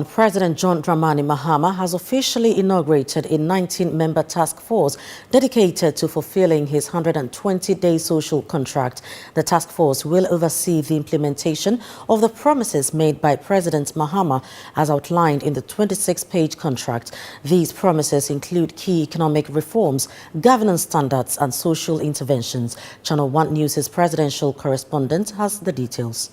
President John Dramani Mahama has officially inaugurated a 19-member task force dedicated to fulfilling his 120-day social contract. The task force will oversee the implementation of the promises made by President Mahama as outlined in the 26-page contract. These promises include key economic reforms, governance standards and social interventions. ChannelOne News' presidential correspondent has the details.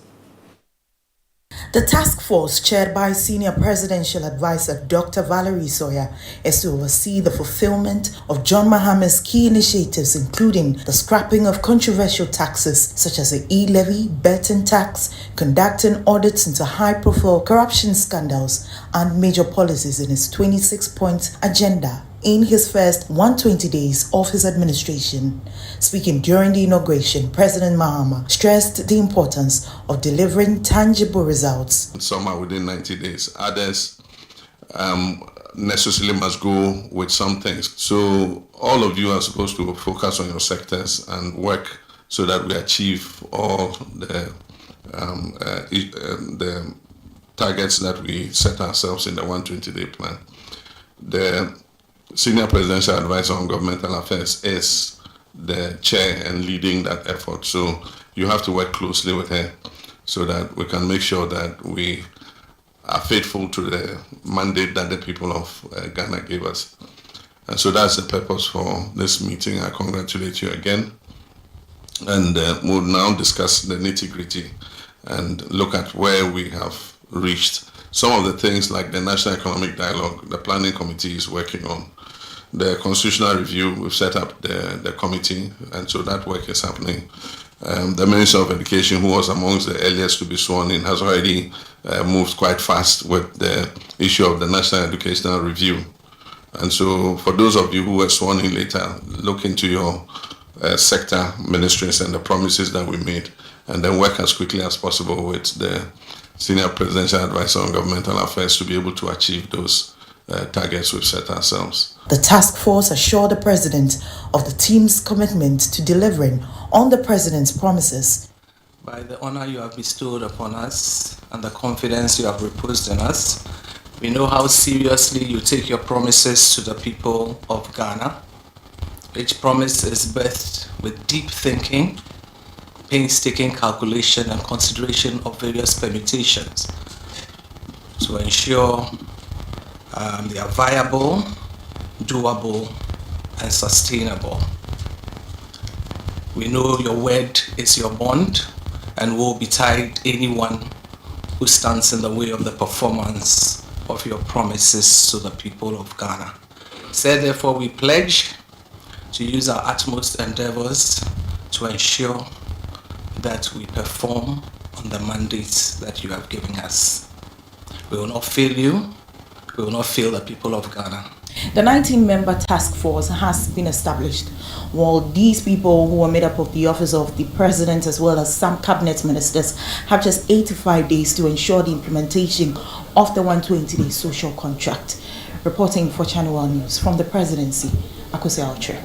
The task force, chaired by Senior Presidential Advisor Dr. Valerie Sawyer, is to oversee the fulfillment of John Mahama's key initiatives, including the scrapping of controversial taxes such as the e-levy, betting tax, conducting audits into high-profile corruption scandals, and major policies in his 26-point agenda in his first 120 days of his administration. Speaking during the inauguration, President Mahama stressed the importance of delivering tangible results. Some are within 90 days. Others necessarily must go with some things. So all of you are supposed to focus on your sectors and work so that we achieve all the targets that we set ourselves in the 120-day plan. The Senior Presidential Advisor on Governmental Affairs is the chair and leading that effort. So you have to work closely with her so that we can make sure that we are faithful to the mandate that the people of Ghana gave us. And so that's the purpose for this meeting. I congratulate you again. And we'll now discuss the nitty-gritty and look at where we have reached. Some of the things like the National Economic Dialogue, the Planning Committee is working on. The Constitutional Review, we've set up the committee, and so that work is happening. The Minister of Education, who was amongst the earliest to be sworn in, has already moved quite fast with the issue of the National Educational Review. And so for those of you who were sworn in later, look into your sector ministries and the promises that we made, and then work as quickly as possible with the Senior Presidential Advisor on Governmental Affairs to be able to achieve those targets we've set ourselves. The task force assured the President of the team's commitment to delivering on the President's promises. By the honor you have bestowed upon us and the confidence you have reposed in us, we know how seriously you take your promises to the people of Ghana. Each promise is birthed with deep thinking, painstaking calculation and consideration of various permutations to ensure they are viable, doable, and sustainable. We know your word is your bond and will betide anyone who stands in the way of the performance of your promises to the people of Ghana. So therefore, we pledge to use our utmost endeavors to ensure that we perform on the mandates that you have given us. We will not fail you. We will not fail the people of Ghana. The 19-member task force has been established. While these people who are made up of the office of the President as well as some cabinet ministers have just 85 days to ensure the implementation of the 120-day social contract. Reporting for ChannelOne News from the Presidency, Akose Altre.